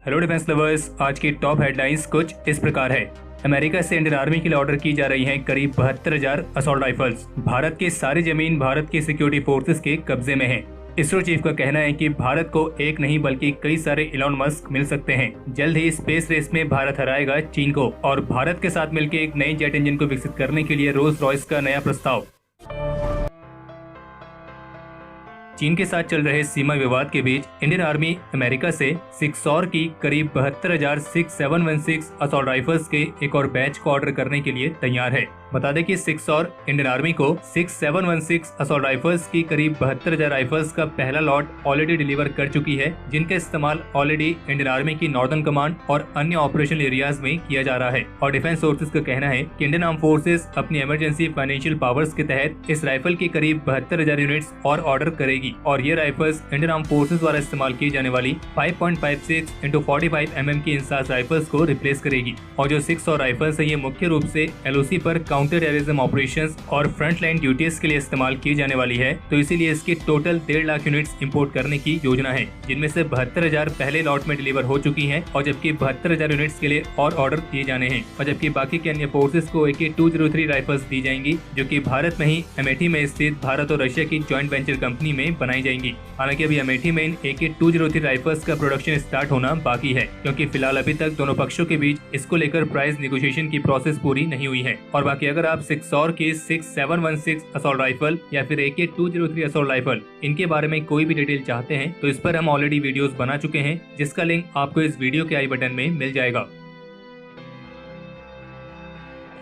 Hello defence lovers, आज की top headlines कुछ इस प्रकार है। अमेरिका से इंडियन आर्मी के लिए ऑर्डर की जा रही हैं करीब 72,000 असॉल्ट राइफल्स। भारत की सारी जमीन भारत की सिक्योरिटी फोर्सेस के कब्जे में है। इसरो चीफ का कहना है कि भारत को एक नहीं बल्कि कई सारे इलॉन मस्क मिल सकते हैं। जल्द ही स्पेस रेस में भारत हराएगा चीन को। और भारत के साथ मिलकर एक नई जेट इंजन को विकसित करने के लिए रोल्स रॉयस का नया प्रस्ताव। चीन के साथ चल रहे सीमा विवाद के बीच इंडियन आर्मी अमेरिका से सिक्सॉर की करीब 72,716 असॉल्ट राइफल्स के एक और बैच को ऑर्डर करने के लिए तैयार है। बता दें कि सिक्सॉर इंडियन आर्मी को 6716 असॉल्ट राइफल्स की करीब 72,000 राइफल्स का पहला लॉट ऑलरेडी डिलीवर कर चुकी है, जिनका इस्तेमाल ऑलरेडी इंडियन आर्मी की नॉर्दर्न कमांड और अन्य ऑपरेशनल एरियाज में किया जा रहा है। और डिफेंस सोर्सेज का कहना है कि इंडियन आर्म फोर्सेज अपनी इमरजेंसी फाइनेंशियल पावर्स के तहत इस राइफल की करीब 72,000 यूनिट्स और ऑर्डर करेगी। और ये राइफल्स इंडियन आर्म फोर्सेज द्वारा इस्तेमाल की जाने वाली 5.56 × 45 mm की इंसास राइफल्स को रिप्लेस करेगी। और जो 600 राइफल्स है, ये मुख्य रूप से LOC पर काउंटर टेररिज्म ऑपरेशंस और फ्रंट लाइन ड्यूटीज के लिए इस्तेमाल की जाने वाली है। तो इसीलिए इसकी टोटल 1.5 लाख यूनिट्स इंपोर्ट करने की योजना है, जिनमें से 72,000 पहले लॉट में डिलीवर हो चुकी हैं और जबकि 72,000 यूनिट्स के लिए और ऑर्डर दिए जाने हैं। और जबकि बाकी के अन्य फोर्सेस को AK-203 राइफल्स दी जाएंगी, जो कि भारत में ही अमेठी में स्थित भारत और रशिया की जॉइंट वेंचर कंपनी में बनाई जाएंगी। हालांकि अभी अमेठी में इन AK-203 राइफल्स का प्रोडक्शन स्टार्ट होना बाकी है, क्योंकि फिलहाल अभी तक दोनों पक्षों के बीच इसको लेकर प्राइस निगोशिएशन की प्रोसेस पूरी नहीं हुई है। और बाकी अगर आप सिक्सॉर की 6716 असॉल्ट राइफल या फिर AK-203 असॉल्ट राइफल इनके बारे में कोई भी डिटेल चाहते हैं तो इस पर हम ऑलरेडी वीडियोस बना चुके हैं, जिसका लिंक आपको इस वीडियो के आई बटन में मिल जाएगा।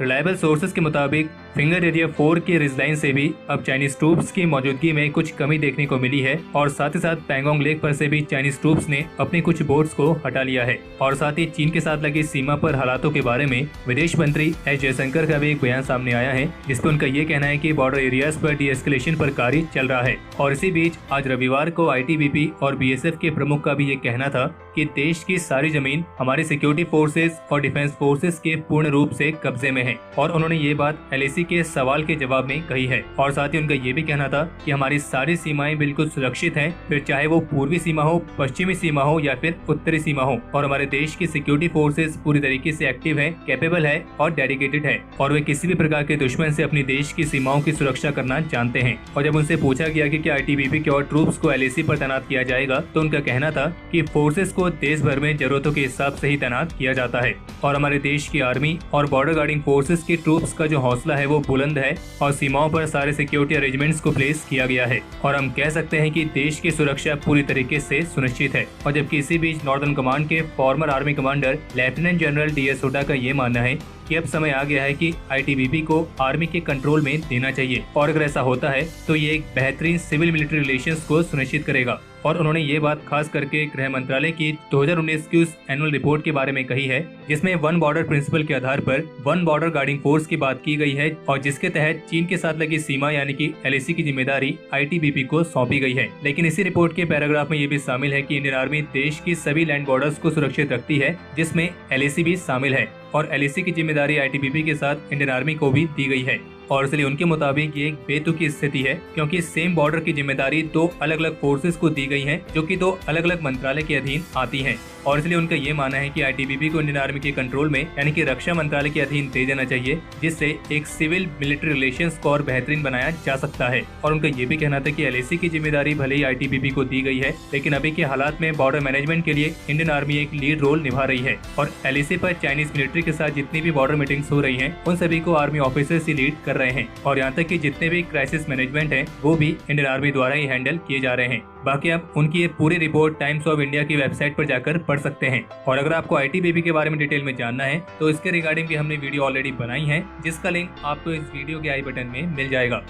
रिलायबल सोर्सेज के मुताबिक फिंगर एरिया 4 के रिजलाइन से भी अब चाइनीज ट्रूप्स की मौजूदगी में कुछ कमी देखने को मिली है। और साथ ही साथ पैंगोंग लेक पर से भी चाइनीज ट्रूप्स ने अपने कुछ बोट्स को हटा लिया है। और साथ ही चीन के साथ लगी सीमा पर हालातों के बारे में विदेश मंत्री एस जयशंकर का भी एक बयान सामने आया है, जिसपे उनका ये कहना है कि बॉर्डर एरियाज पर डीएस्केलेशन पर कार्य चल रहा है। और इसी बीच आज रविवार को ITBP और BSF के प्रमुख का भी ये कहना था कि देश की सारी जमीन हमारी सिक्योरिटी फोर्सेज और डिफेंस फोर्सेज के पूर्ण रूप से कब्जे में है। और उन्होंने ये बात LAC के सवाल के जवाब में कही है। और साथ ही उनका ये भी कहना था कि हमारी सारी सीमाएं बिल्कुल सुरक्षित हैं, फिर चाहे वो पूर्वी सीमा हो, पश्चिमी सीमा हो या फिर उत्तरी सीमा हो। और हमारे देश की सिक्योरिटी फोर्सेज पूरी तरीके से एक्टिव है, कैपेबल है और डेडिकेटेड है, और वे किसी भी प्रकार के दुश्मन से अपनी देश की सीमाओं की सुरक्षा करना जानते हैं। और जब उनसे पूछा गया कि क्या ITBP के और ट्रूप्स को LAC पर तैनात किया जाएगा, तो उनका कहना था कि फोर्सेज को देश भर में जरूरतों के हिसाब से ही तैनात किया जाता है। और हमारे देश की आर्मी और बॉर्डर गार्डिंग फोर्सेज के ट्रूप्स का जो हौसला है वो बुलंद है और सीमाओं पर सारे सिक्योरिटी अरेंजमेंट्स को प्लेस किया गया है। और हम कह सकते हैं कि देश की सुरक्षा पूरी तरीके से सुनिश्चित है। और जबकि इसी बीच नॉर्दर्न कमांड के farmer army commander lieutenant general DS Hooda का ये मानना है कि अब समय आ गया है कि ITBP को आर्मी के कंट्रोल में देना चाहिए। और अगर ऐसा होता है तो ये एक बेहतरीन सिविल मिलिट्री रिलेशंस को सुनिश्चित करेगा। और उन्होंने ये बात खास करके गृह मंत्रालय की 2019 की उस एनुअल रिपोर्ट के बारे में कही है, जिसमें वन बॉर्डर प्रिंसिपल के आधार पर वन बॉर्डर गार्डिंग फोर्स की बात की गई है, और जिसके तहत चीन के साथ लगी सीमा यानी कि LAC की जिम्मेदारी ITBP को सौंपी गई है। लेकिन इसी रिपोर्ट के पैराग्राफ में ये भी शामिल है कि इंडियन आर्मी देश की सभी लैंड बॉर्डर्स को सुरक्षित रखती है, जिसमें LAC भी शामिल है। और LAC की जिम्मेदारी ITBP के साथ इंडियन आर्मी को भी दी गई है। और इसलिए उनके मुताबिक ये एक बेतुकी स्थिति है, क्योंकि सेम बॉर्डर की जिम्मेदारी दो अलग अलग फोर्सेस को दी गई है, जो कि दो अलग अलग मंत्रालय के अधीन आती हैं। और इसलिए उनका ये मानना है कि ITBP को इंडियन आर्मी के कंट्रोल में यानी कि रक्षा मंत्रालय के अधीन दे देना चाहिए, जिससे एक सिविल मिलिट्री रिलेशंस को और बेहतरीन बनाया जा सकता है। और उनका ये भी कहना था कि LAC की जिम्मेदारी भले ही ITBP को दी गई है, लेकिन अभी के हालात में बॉर्डर मैनेजमेंट के लिए इंडियन आर्मी एक लीड रोल निभा रही है। और LAC पर चाइनीज मिलिट्री के साथ जितनी भी बॉर्डर मीटिंग्स हो रही हैं, उन सभी को आर्मी ऑफिसर्स ही लीड कर रहे हैं। और यहाँ तक कि जितने भी क्राइसिस मैनेजमेंट हैं, वो भी इंडियन आर्मी द्वारा ही हैंडल किए जा रहे हैं। बाकी आप उनकी ये पूरी रिपोर्ट टाइम्स ऑफ इंडिया की वेबसाइट पर जाकर पढ़ सकते हैं। और अगर आपको ITBP के बारे में डिटेल में जानना है तो इसके रिगार्डिंग भी हमने वीडियो ऑलरेडी बनाई है, जिसका लिंक आपको इस वीडियो के आई बटन में मिल जाएगा।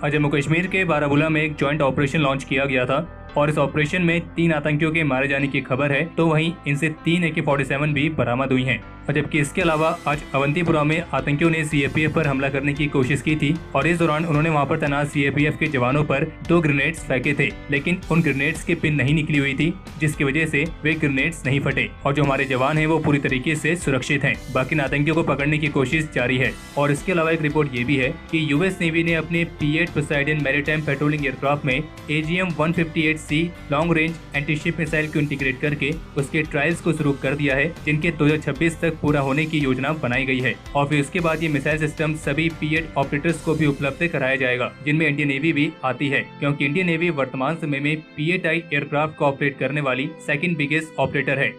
जम्मू कश्मीर के बारामूला में एक जॉइंट ऑपरेशन लॉन्च किया गया था और इस ऑपरेशन में 3 आतंकियों के मारे जाने की खबर है, तो वहीं इनसे 3 AK-47 भी बरामद हुई हैं। और जबकि इसके अलावा आज अवंतीपुरा में आतंकियों ने CAPF पर हमला करने की कोशिश की थी और इस दौरान उन्होंने वहां पर तैनात CAPF के जवानों पर 2 ग्रेनेड्स फेंके थे, लेकिन उन ग्रेनेड्स की पिन नहीं निकली हुई थी, जिसकी वजह से वे ग्रेनेड्स नहीं फटे और जो हमारे जवान हैं वो पूरी तरीके से सुरक्षित हैं। बाकी आतंकियों को पकड़ने की कोशिश जारी है। और इसके अलावा एक रिपोर्ट ये भी है कि US नेवी ने अपने P-8 Poseidon maritime patrolling aircraft में AGM-158 LHC long range antiship missile को इंटीग्रेट करके उसके ट्रायल्स को शुरू कर दिया है, जिनके 2026 तक पूरा होने की योजना बनाई गई है। और फिर उसके बाद ये मिसाइल सिस्टम सभी P8 ऑपरेटर्स को भी उपलब्ध कराया जाएगा, जिनमें इंडियन नेवी भी आती है, क्योंकि इंडियन नेवी वर्तमान समय में P8I एयरक्राफ्ट को ऑपरेट करने वाली सेकंड बिगेस्ट ऑपरेटर है।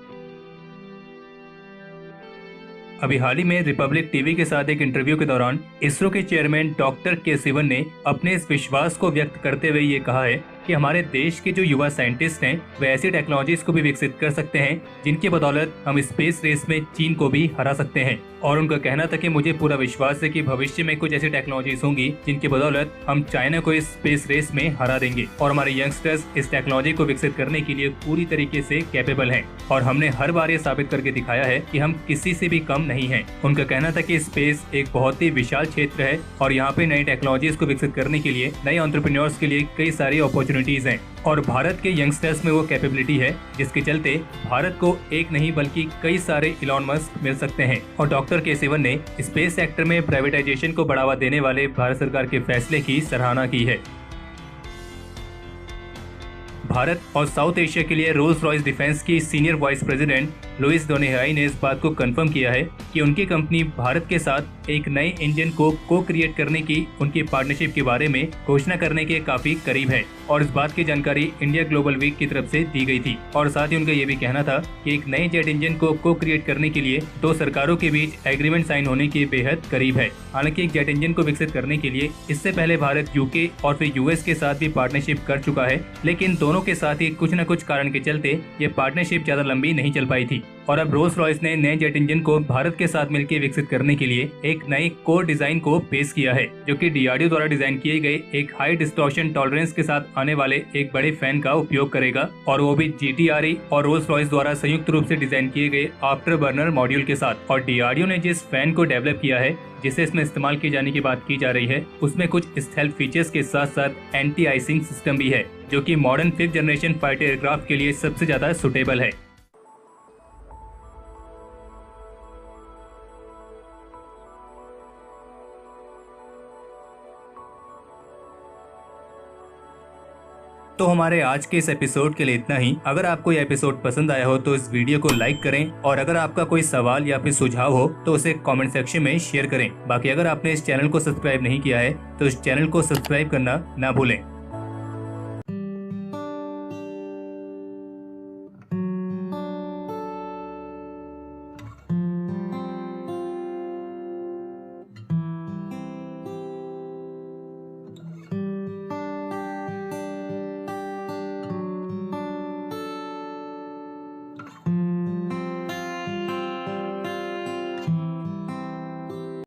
अभी हाल ही में रिपब्लिक टीवी के साथ एक इंटरव्यू के दौरान इसरो के चेयरमैन डॉक्टर के सिवन ने अपने इस विश्वास को व्यक्त करते हुए ये कहा है कि हमारे देश के जो युवा साइंटिस्ट हैं वे ऐसी टेक्नोलॉजीज को भी विकसित कर सकते हैं जिनकी बदौलत हम स्पेस रेस में चीन को भी हरा सकते हैं। और उनका कहना था कि मुझे पूरा विश्वास है कि भविष्य में कुछ ऐसी टेक्नोलॉजीज होंगी जिनकी बदौलत हम चाइना को इस स्पेस रेस में हरा देंगे और हमारे यंगस्टर्स इस टेक्नोलॉजी को विकसित करने के लिए पूरी तरीके से कैपेबल हैं और हमने हर बार ये साबित करके दिखाया है कि हम किसी से भी कम नहीं हैं। उनका कहना था कि स्पेस एक बहुत ही विशाल क्षेत्र है और यहाँ पे नई टेक्नोलॉजीज को विकसित करने के लिए नए एंटरप्रेन्योर्स के लिए कई सारी अपॉर्चुनिटीज हैं और भारत के यंगस्टर्स में वो कैपेबिलिटी है जिसके चलते भारत को एक नहीं बल्कि कई सारे इलॉन मस्क मिल सकते हैं। और डॉक्टर के सिवन ने स्पेस सेक्टर में प्राइवेटाइजेशन को बढ़ावा देने वाले भारत सरकार के फैसले की सराहना की है। भारत और साउथ एशिया के लिए रोल्स रॉयस डिफेंस की सीनियर वाइस प्रेसिडेंट लुइस डोनेहाई ने इस बात को कंफर्म किया है कि उनकी कंपनी भारत के साथ एक नए इंजन को क्रिएट करने की उनकी पार्टनरशिप के बारे में घोषणा करने के काफी करीब है और इस बात की जानकारी इंडिया ग्लोबल वीक की तरफ से दी गई थी। और साथ ही उनका ये भी कहना था कि एक नए जेट इंजन को क्रिएट करने के लिए दो सरकारों के बीच एग्रीमेंट साइन होने के बेहद करीब है। हालांकि एक जेट इंजन को विकसित करने के लिए इससे पहले भारत यूके और फिर यूएस के साथ भी पार्टनरशिप कर चुका है, लेकिन दोनों के साथ ही कुछ न कुछ कारण के चलते ये पार्टनरशिप ज्यादा लंबी नहीं चल पाई थी। और अब रोल्स रॉयस ने नए जेट इंजन को भारत के साथ मिलकर विकसित करने के लिए एक नए कोर डिजाइन को पेश किया है, जो कि DRDO द्वारा डिजाइन किए गए एक हाई डिस्टॉर्शन टॉलरेंस के साथ आने वाले एक बड़े फैन का उपयोग करेगा और वो भी GTRE और रोल्स रॉयस द्वारा संयुक्त रूप से डिजाइन किए गए आफ्टर बर्नर मॉड्यूल के साथ। और DRDO ने जिस फैन को डेवलप किया है जिसे इसमें इस्तेमाल किए जाने की बात की जा रही है उसमें कुछ स्टेल्थ फीचर्स के साथ साथ एंटी आइसिंग सिस्टम भी है, जो कि modern 5th generation fighter aircraft के लिए सबसे ज्यादा सुटेबल है। तो हमारे आज के इस एपिसोड के लिए इतना ही। अगर आपको ये एपिसोड पसंद आया हो तो इस वीडियो को लाइक करें और अगर आपका कोई सवाल या फिर सुझाव हो तो उसे कमेंट सेक्शन में शेयर करें। बाकी अगर आपने इस चैनल को सब्सक्राइब नहीं किया है तो इस चैनल को सब्सक्राइब करना ना भूलें।